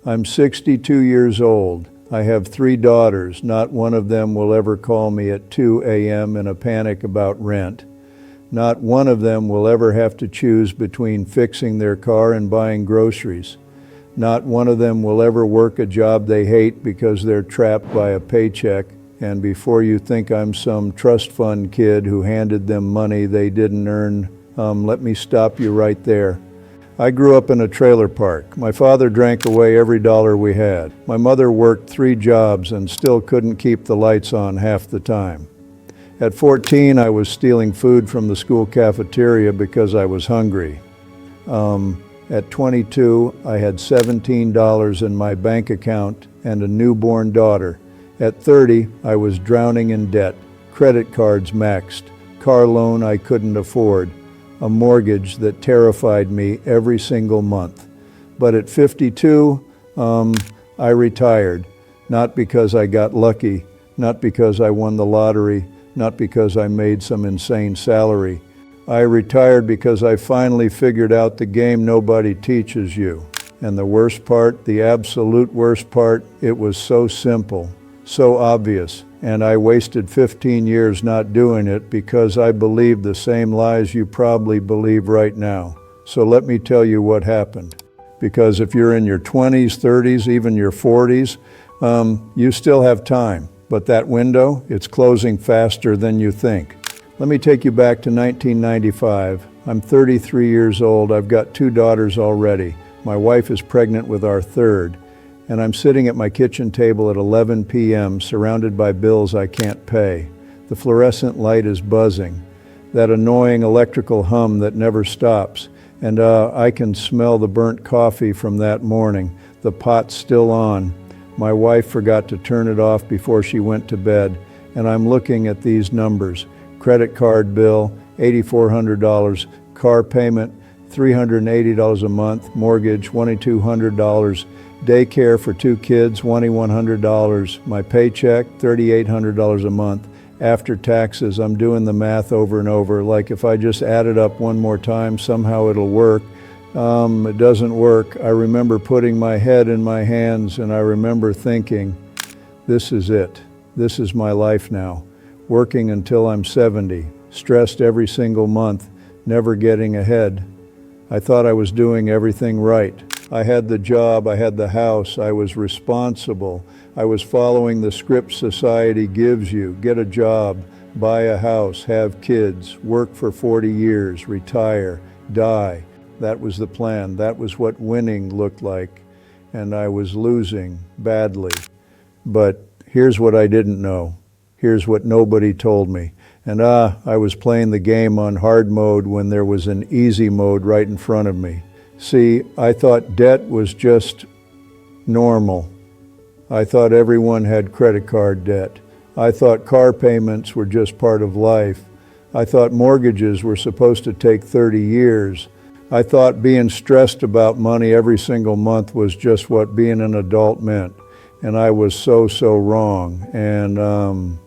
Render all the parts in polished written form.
I'm 62 years old. I have 3 daughters. Not one of them will ever call me at 2 a.m. in a panic about rent. Not one of them will ever have to choose between fixing their car and buying groceries. Not one of them will ever work a job they hate because they're trapped by a paycheck. And before you think I'm some trust fund kid who handed them money they didn't earn, let me stop you right there. I grew up in a trailer park. My father drank away every dollar we had. My mother worked 3 jobs and still couldn't keep the lights on half the time. At 14, I was stealing food from the school cafeteria because I was hungry. At 22, I had $17 in my bank account and a newborn daughter. At 30, I was drowning in debt, credit cards maxed, car loan I couldn't afford, a mortgage that terrified me every single month. But at 52, I retired, not because I got lucky, not because I won the lottery, not because I made some insane salary. I retired because I finally figured out the game nobody teaches you. And the worst part, the absolute worst part, it was so simple, so obvious. And I wasted 15 years not doing it because I believed the same lies you probably believe right now. So let me tell you what happened. Because if you're in your 20s, 30s, even your 40s, you still have time. But that window, it's closing faster than you think. Let me take you back to 1995. I'm 33 years old. I've got 2 daughters already. My wife is pregnant with our 3rd. And I'm sitting at my kitchen table at 11 p.m. surrounded by bills I can't pay. The fluorescent light is buzzing, that annoying electrical hum that never stops. And I can smell the burnt coffee from that morning. The pot's still on. My wife forgot to turn it off before she went to bed. And I'm looking at these numbers. Credit card bill, $8,400. Car payment, $380 a month. Mortgage, $2,200. Daycare for 2 kids, $2,100. My paycheck, $3,800 a month. After taxes, I'm doing the math over and over. Like if I just add it up one more time, somehow it'll work. It doesn't work. I remember putting my head in my hands and I remember thinking, this is it. This is my life now. Working until I'm 70, stressed every single month, never getting ahead. I thought I was doing everything right. I had the job, I had the house, I was responsible. I was following the script society gives you. Get a job, buy a house, have kids, work for 40 years, retire, die. That was the plan. That was what winning looked like. And I was losing badly. But here's what I didn't know. Here's what nobody told me. And I was playing the game on hard mode when there was an easy mode right in front of me. See, I thought debt was just normal. I thought everyone had credit card debt. I thought car payments were just part of life. I thought mortgages were supposed to take 30 years. I thought being stressed about money every single month was just what being an adult meant. And I was so wrong. And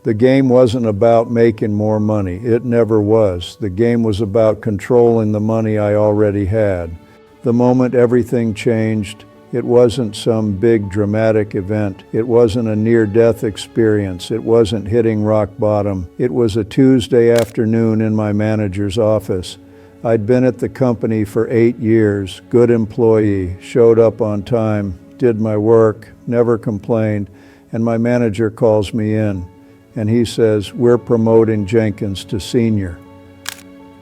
the game wasn't about making more money. It never was. The game was about controlling the money I already had. The moment everything changed, it wasn't some big dramatic event. It wasn't a near-death experience. It wasn't hitting rock bottom. It was a Tuesday afternoon in my manager's office. I'd been at the company for 8 years, good employee, showed up on time, did my work, never complained, and my manager calls me in. And he says, we're promoting Jenkins to senior.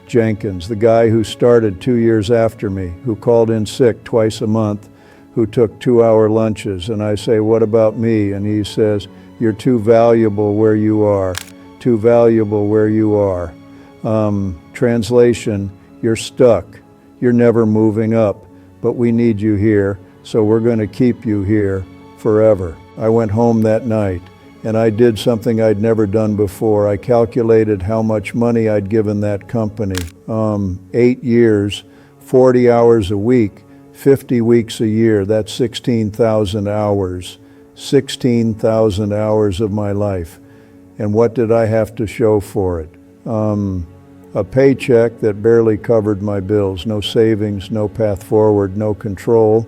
Jenkins, the guy who started 2 years after me, who called in sick twice a month, who took 2-hour lunches. And I say, what about me? And he says, you're too valuable where you are, too valuable where you are. Translation, you're stuck. You're never moving up, but we need you here, so we're going to keep you here forever. I went home that night. And I did something I'd never done before. I calculated how much money I'd given that company. 8 years, 40 hours a week, 50 weeks a year. That's 16,000 hours. 16,000 hours of my life. And what did I have to show for it? A paycheck that barely covered my bills. No savings, no path forward, no control.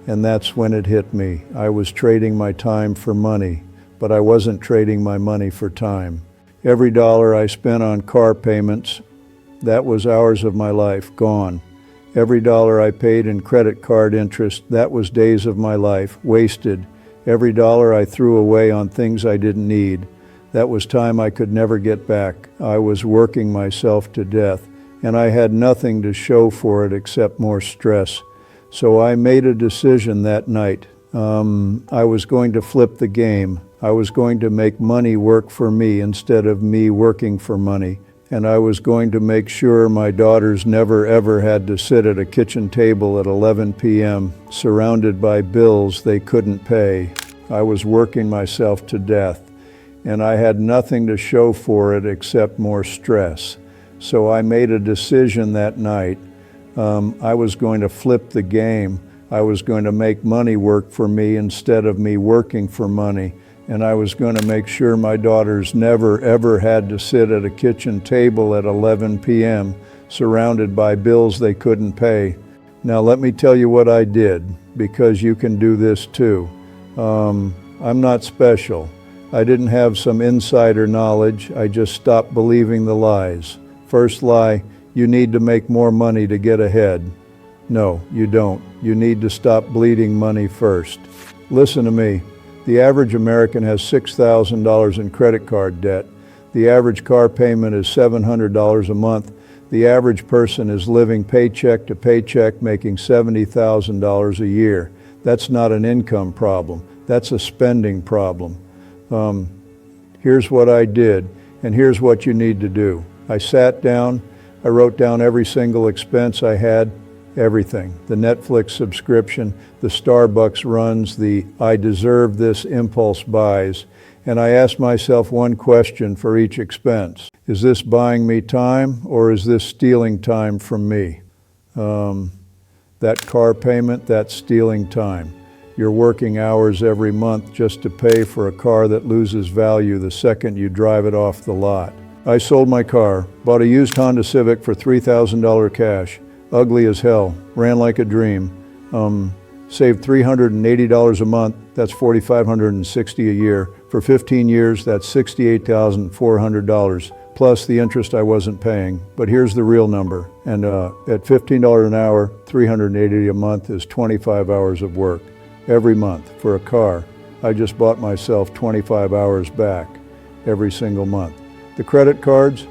And that's when it hit me. I was trading my time for money, but I wasn't trading my money for time. Every dollar I spent on car payments, that was hours of my life gone. Every dollar I paid in credit card interest, that was days of my life wasted. Every dollar I threw away on things I didn't need, that was time I could never get back. I was working myself to death, and I had nothing to show for it except more stress. So I made a decision that night. I was going to flip the game. I was going to make money work for me instead of me working for money. And I was going to make sure my daughters never ever had to sit at a kitchen table at 11 p.m. surrounded by bills they couldn't pay. I was working myself to death, and I had nothing to show for it except more stress. So I made a decision that night. I was going to flip the game. I was going to make money work for me instead of me working for money. And I was going to make sure my daughters never ever had to sit at a kitchen table at 11 p.m. surrounded by bills they couldn't pay. Now let me tell you what I did, because you can do this too. I'm not special. I didn't have some insider knowledge. I just stopped believing the lies. First lie, you need to make more money to get ahead. No, you don't. You need to stop bleeding money first. Listen to me. The average American has $6,000 in credit card debt. The average car payment is $700 a month. The average person is living paycheck to paycheck, making $70,000 a year. That's not an income problem. That's a spending problem. Here's what I did, and here's what you need to do. I sat down, I wrote down every single expense I had, everything. The Netflix subscription, the Starbucks runs, the I deserve this impulse buys. And I asked myself one question for each expense. Is this buying me time, or is this stealing time from me? That car payment, that's stealing time. You're working hours every month just to pay for a car that loses value the second you drive it off the lot. I sold my car, bought a used Honda Civic for $3,000 cash. Ugly as hell, ran like a dream. Saved $380 a month, that's $4,560 a year. For 15 years, that's $68,400, plus the interest I wasn't paying. But here's the real number, and at $15 an hour, $380 a month is 25 hours of work. Every month, for a car, I just bought myself 25 hours back every single month. The credit cards,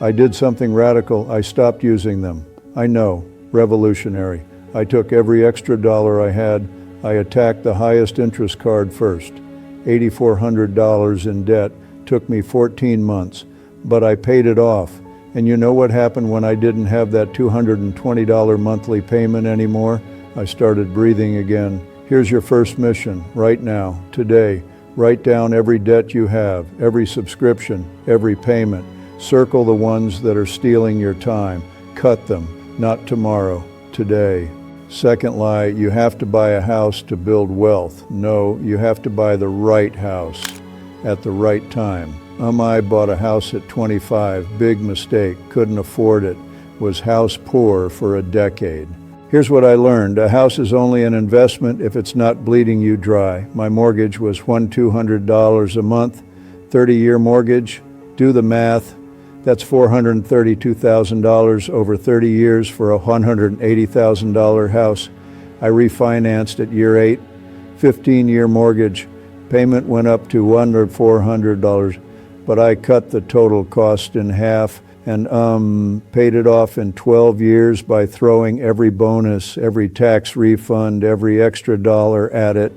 I did something radical, I stopped using them. I know, revolutionary. I took every extra dollar I had. I attacked the highest interest card first. $8,400 in debt took me 14 months, but I paid it off. And you know what happened when I didn't have that $220 monthly payment anymore? I started breathing again. Here's your first mission, right now, today. Write down every debt you have, every subscription, every payment. Circle the ones that are stealing your time. Cut them. Not tomorrow, today. Second lie, you have to buy a house to build wealth. No, you have to buy the right house at the right time. I bought a house at 25, big mistake, couldn't afford it, was house poor for a decade. Here's what I learned, a house is only an investment if it's not bleeding you dry. My mortgage was $200 a month, 30-year mortgage, do the math. That's $432,000 over 30 years for a $180,000 house. I refinanced at year 8, 15-year mortgage. Payment went up to under $400, but I cut the total cost in half and paid it off in 12 years by throwing every bonus, every tax refund, every extra dollar at it.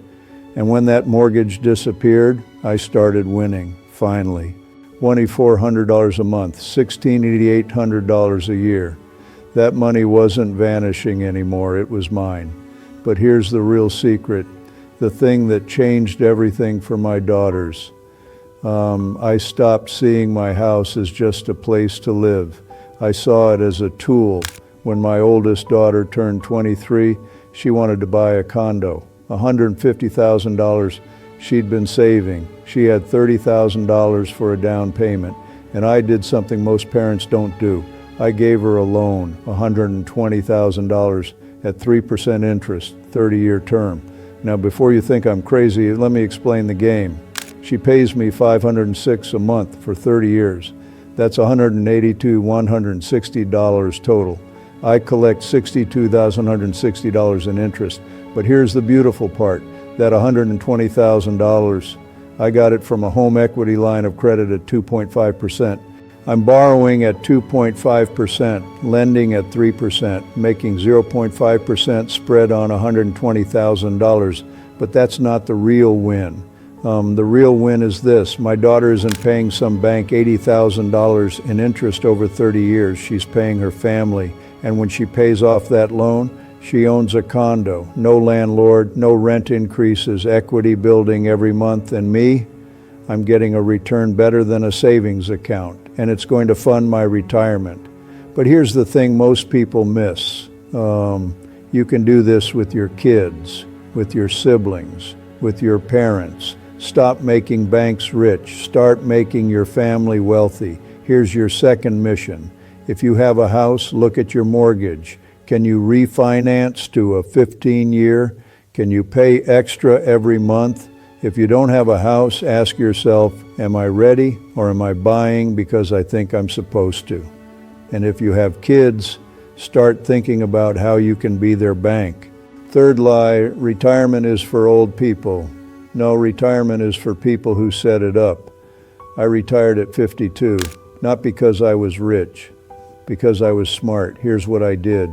And when that mortgage disappeared, I started winning, finally. $2,400 a month, $1,800 a year. That money wasn't vanishing anymore, it was mine. But here's the real secret, the thing that changed everything for my daughters. I stopped seeing my house as just a place to live. I saw it as a tool. When my oldest daughter turned 23, she wanted to buy a condo, $150,000 she'd been saving. She had $30,000 for a down payment, and I did something most parents don't do. I gave her a loan, $120,000, at 3% interest, 30-year term. Now, before you think I'm crazy, let me explain the game. She pays me $506 a month for 30 years. That's $160 total. I collect $62,160 in interest. But here's the beautiful part, that $120,000, I got it from a home equity line of credit at 2.5%. I'm borrowing at 2.5%, lending at 3%, making 0.5% spread on $120,000. But that's not the real win. The real win is this. My daughter isn't paying some bank $80,000 in interest over 30 years. She's paying her family. And when she pays off that loan, she owns a condo, no landlord, no rent increases, equity building every month. And me, I'm getting a return better than a savings account, and it's going to fund my retirement. But here's the thing most people miss. You can do this with your kids, with your siblings, with your parents. Stop making banks rich. Start making your family wealthy. Here's your second mission. If you have a house, look at your mortgage. Can you refinance to a 15-year? Can you pay extra every month? If you don't have a house, ask yourself, am I ready or am I buying because I think I'm supposed to? And if you have kids, start thinking about how you can be their bank. Third lie, retirement is for old people. No, retirement is for people who set it up. I retired at 52, not because I was rich, because I was smart. Here's what I did,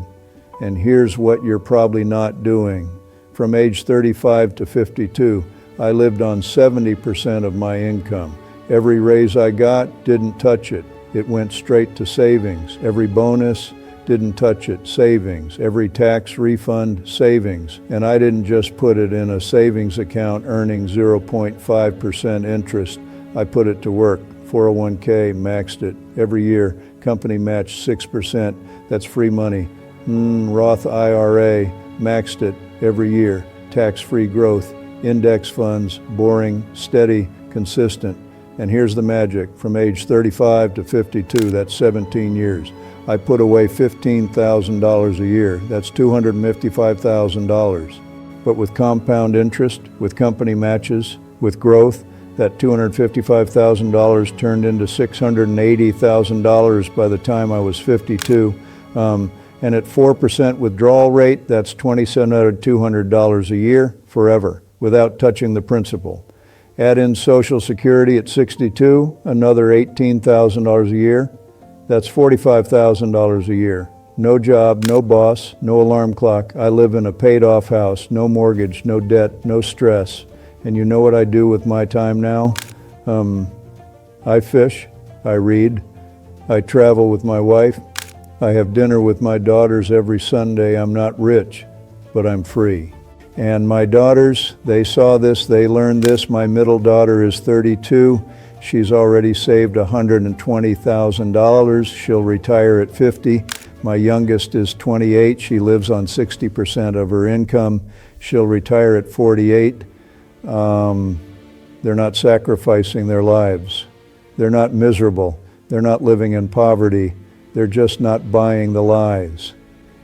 and here's what you're probably not doing. From age 35 to 52, I lived on 70% of my income. Every raise I got, didn't touch it. It went straight to savings. Every bonus, didn't touch it, savings. Every tax refund, savings. And I didn't just put it in a savings account earning 0.5% interest. I put it to work. 401k, maxed it. Every year, company matched 6%. That's free money. Roth IRA, maxed it every year. Tax-free growth. Index funds, boring, steady, consistent. And here's the magic. From age 35 to 52, that's 17 years. I put away $15,000 a year. That's $255,000. But with compound interest, with company matches, with growth, that $255,000 turned into $680,000 by the time I was 52. And at 4% withdrawal rate, that's $2,200 a year forever, without touching the principal. Add in Social Security at 62, another $18,000 a year. That's $45,000 a year. No job, no boss, no alarm clock. I live in a paid-off house, no mortgage, no debt, no stress. And you know what I do with my time now? I fish, I read, I travel with my wife, I have dinner with my daughters every Sunday. I'm not rich, but I'm free. And my daughters, they saw this, they learned this. My middle daughter is 32. She's already saved $120,000. She'll retire at 50. My youngest is 28. She lives on 60% of her income. She'll retire at 48. They're not sacrificing their lives. They're not miserable. They're not living in poverty. They're just not buying the lies.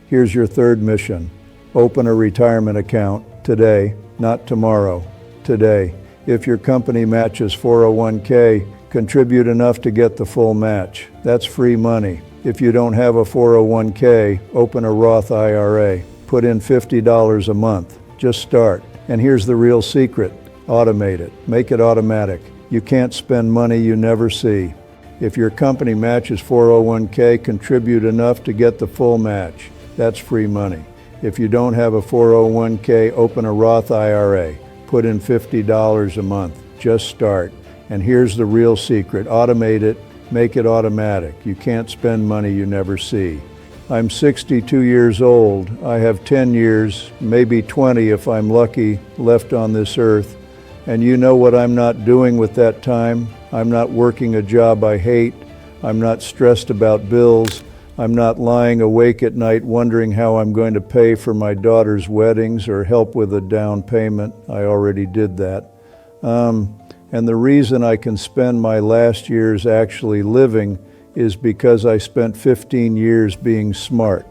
Here's your third mission. Open a retirement account today, not tomorrow, today. If your company matches 401k, contribute enough to get the full match. That's free money. If you don't have a 401k, open a Roth IRA. Put in $50 a month. Just start. And here's the real secret. Automate it. Make it automatic. You can't spend money you never see. If your company matches 401k, contribute enough to get the full match. That's free money. If you don't have a 401k, open a Roth IRA. Put in $50 a month. Just start. And here's the real secret. Automate it. Make it automatic. You can't spend money you never see. I'm 62 years old. I have 10 years, maybe 20 if I'm lucky, left on this earth. And you know what I'm not doing with that time? I'm not working a job I hate. I'm not stressed about bills. I'm not lying awake at night wondering how I'm going to pay for my daughter's weddings or help with a down payment. I already did that. And the reason I can spend my last years actually living is because I spent 15 years being smart,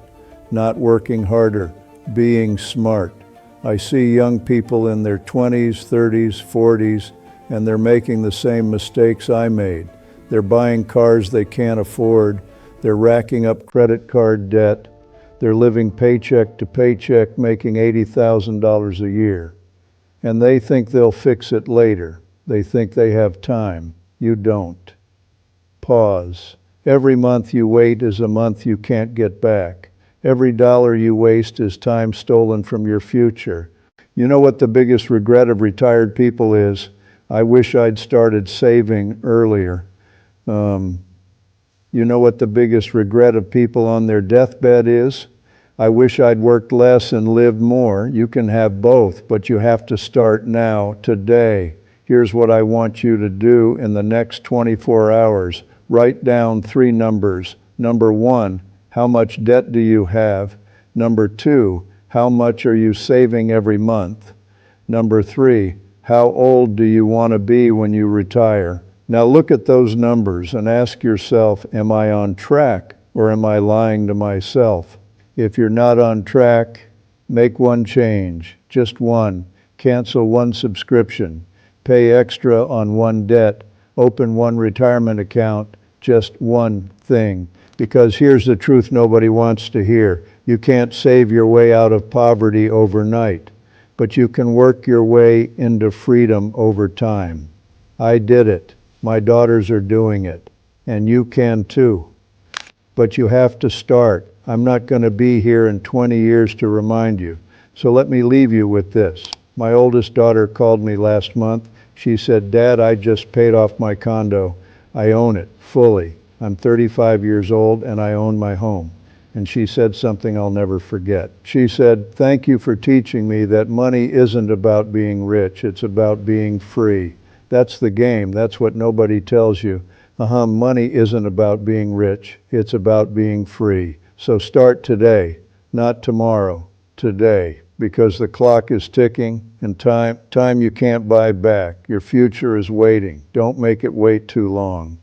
not working harder, being smart. I see young people in their 20s, 30s, 40s, and they're making the same mistakes I made. They're buying cars they can't afford. They're racking up credit card debt. They're living paycheck to paycheck, making $80,000 a year. And they think they'll fix it later. They think they have time. You don't. Pause. Every month you wait is a month you can't get back. Every dollar you waste is time stolen from your future. You know what the biggest regret of retired people is? I wish I'd started saving earlier. You know what the biggest regret of people on their deathbed is? I wish I'd worked less and lived more. You can have both, but you have to start now, today. Here's what I want you to do in the next 24 hours. Write down 3 numbers. Number 1, how much debt do you have? Number 2, how much are you saving every month? Number 3, how old do you want to be when you retire? Now look at those numbers and ask yourself, am I on track or am I lying to myself? If you're not on track, make one change, just one. Cancel one subscription, pay extra on one debt, open one retirement account, just one thing. Because here's the truth nobody wants to hear. You can't save your way out of poverty overnight, but you can work your way into freedom over time. I did it. My daughters are doing it, and you can too. But you have to start. I'm not going to be here in 20 years to remind you. So let me leave you with this. My oldest daughter called me last month. She said, "Dad, I just paid off my condo. I own it fully. I'm 35 years old and I own my home." And she said something I'll never forget. She said, "Thank you for teaching me that money isn't about being rich. It's about being free." That's the game. That's what nobody tells you. Money isn't about being rich. It's about being free. So start today, not tomorrow, today, because the clock is ticking and time you can't buy back. Your future is waiting. Don't make it wait too long.